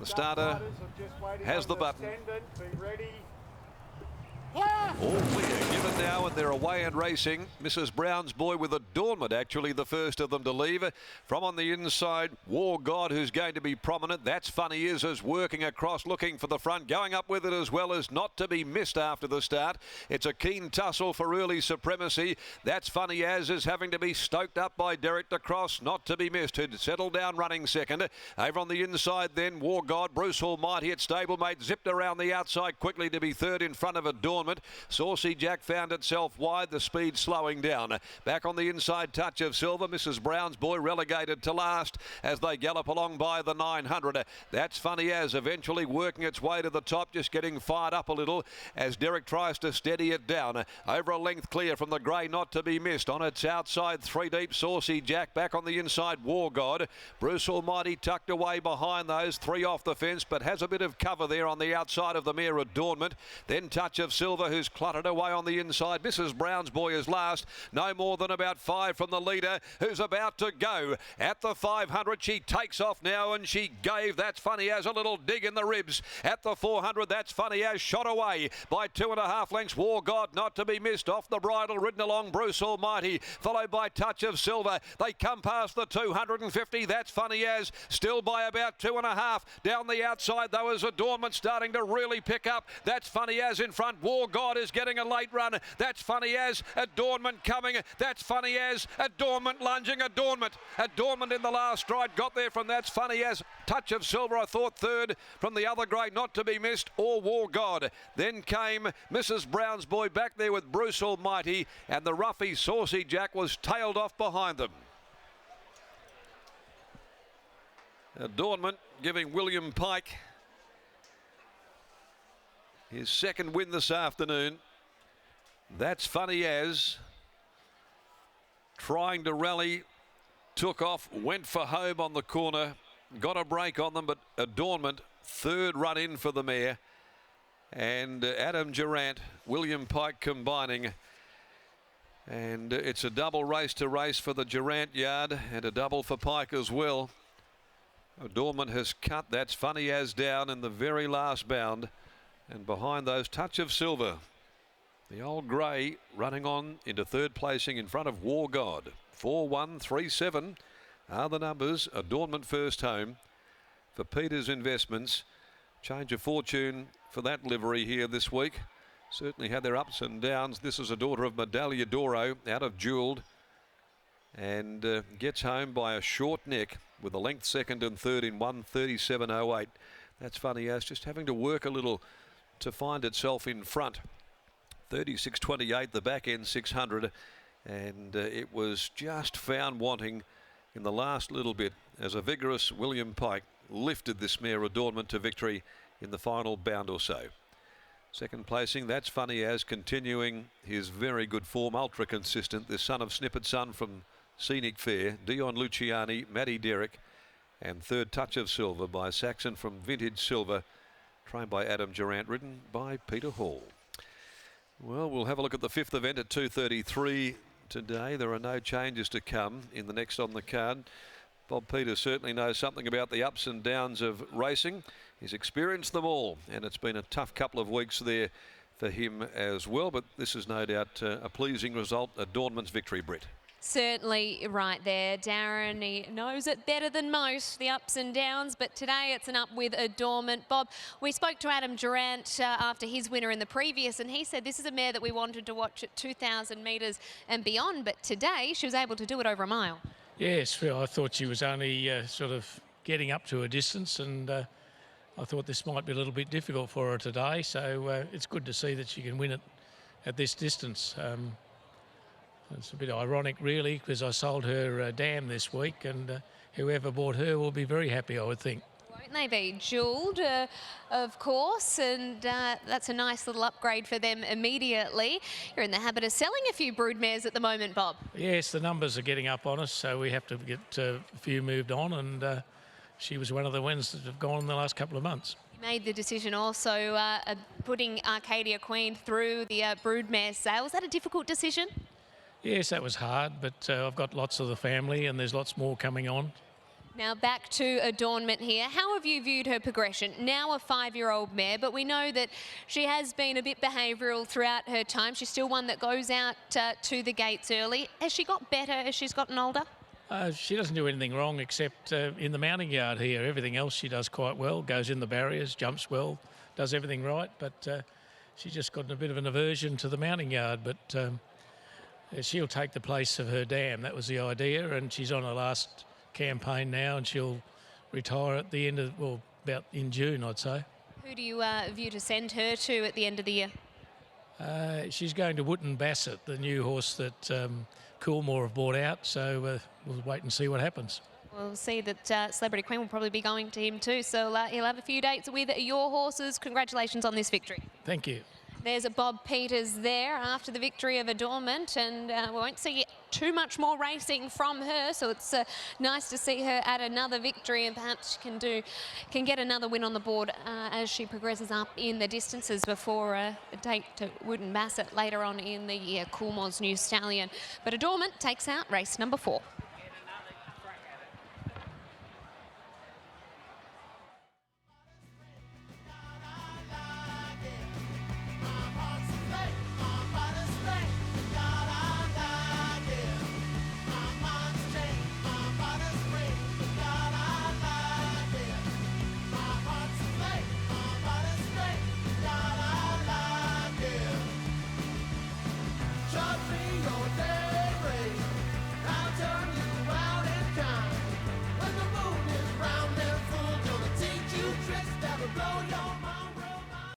The starter has the button. All clear, given now, and they're away and racing. Mrs. Brown's Boy with Adornment, actually the first of them to leave. From on the inside, War God, who's going to be prominent. That's Funny Is working across, looking for the front, going up with it as well as Not to be Missed after the start. It's a keen tussle for early supremacy. That's Funny As is having to be stoked up by Derek de Cross, Not to be Missed, who'd settled down running second. Over on the inside then, War God, Bruce Almighty at stablemate, zipped around the outside quickly to be third in front of Adornment. Saucy Jack found itself wide, the speed slowing down. Back on the inside, Touch of Silver. Mrs. Brown's Boy relegated to last as they gallop along by the 900. That's Funny As eventually working its way to the top, just getting fired up a little as Derek tries to steady it down. Over a length clear from the grey, Not to be Missed. On its outside, three deep, Saucy Jack. Back on the inside, War God. Bruce Almighty tucked away behind those, three off the fence, but has a bit of cover there on the outside of the mare Adornment. Then Touch of Silver, who's cluttered away on the inside. Mrs. Brown's Boy is last. No more than about 5 from the leader, who's about to go. At the 500, she takes off now, and she gave That's Funny As a little dig in the ribs. At the 400, That's Funny As shot away by 2.5 lengths. War God, Not to be Missed, off the bridle, ridden along Bruce Almighty, followed by Touch of Silver. They come past the 250. That's Funny As, still by about 2.5. Down the outside, though, is Adornment starting to really pick up. That's Funny As in front. War God is getting a late run. That's Funny As, Adornment coming. That's Funny As, Adornment lunging. Adornment in the last stride, got there from That's Funny As. Touch of Silver, I thought, third from the other grade, Not to be Missed, or War God. Then came Mrs. Brown's Boy back there with Bruce Almighty, and the roughy Saucy Jack was tailed off behind them. Adornment giving William Pike his second win this afternoon. That's Funny As trying to rally, took off, went for home on the corner, got a break on them, but Adornment, third run in for the mare. And Adam Durant, William Pike combining. And it's a double race to race for the Durant yard and a double for Pike as well. Adornment has cut That's Funny As down in the very last bound. And behind those, Touch of Silver. The old grey running on into third placing in front of War God. 4-1-3-7 are the numbers. Adornment first home for Peter's Investments. Change of fortune for that livery here this week. Certainly had their ups and downs. This is a daughter of Medaglia d'Oro out of Jewelled. And gets home by a short neck with a length second and third in 1:37.08. That's Funny As just having to work a little to find itself in front. 36.28, the back end 600, and it was just found wanting in the last little bit as a vigorous William Pike lifted this mare Adornment to victory in the final bound or so. Second placing, That's Funny As, continuing his very good form, ultra consistent. The son of Snippet Son from Scenic Fair, Dion Luciani, Matty Derrick, and third Touch of Silver by Saxon from Vintage Silver, trained by Adam Durant, ridden by Peter Hall. Well, we'll have a look at the fifth event at 2:33 today. There are no changes to come in the next on the card. Bob Peters certainly knows something about the ups and downs of racing. He's experienced them all, and it's been a tough couple of weeks there for him as well. But this is no doubt a pleasing result. Adornment's victory, Britt. Certainly right there, Darren. He knows it better than most, the ups and downs, but today it's an up with Adornment. Bob, we spoke to Adam Durant after his winner in the previous, and he said this is a mare that we wanted to watch at 2,000 metres and beyond, but today she was able to do it over a mile. Yes, well, I thought she was only sort of getting up to a distance, and I thought this might be a little bit difficult for her today, so it's good to see that she can win it at this distance. It's a bit ironic, really, because I sold her dam this week, and whoever bought her will be very happy, I would think. Won't they be? Jewelled, of course, and that's a nice little upgrade for them immediately. You're in the habit of selling a few broodmares at the moment, Bob. Yes, the numbers are getting up on us, so we have to get a few moved on, and she was one of the ones that have gone in the last couple of months. You made the decision also putting Arcadia Queen through the broodmare sale. Was that a difficult decision? Yes, that was hard, but I've got lots of the family and there's lots more coming on. Now back to Adornment here. How have you viewed her progression? Now a 5-year-old mare, but we know that she has been a bit behavioural throughout her time. She's still one that goes out to the gates early. Has she got better as she's gotten older? She doesn't do anything wrong except in the mounting yard here. Everything else she does quite well, goes in the barriers, jumps well, does everything right, but she's just got a bit of an aversion to the mounting yard. But she'll take the place of her dam. That was the idea, and she's on her last campaign now, and she'll retire at the end of, well, about in June, I'd say. Who do you view to send her to at the end of the year? She's going to Wootton Bassett, the new horse that Coolmore have bought out, so we'll wait and see what happens. We'll see that Celebrity Queen will probably be going to him too, so he'll have a few dates with your horses. Congratulations on this victory. Thank you. There's a Bob Peters there after the victory of Adornment, and we won't see too much more racing from her, so it's nice to see her at another victory, and perhaps she can get another win on the board as she progresses up in the distances before a date to Wootton Bassett later on in the year, Coolmore's new stallion. But Adornment takes out race number 4.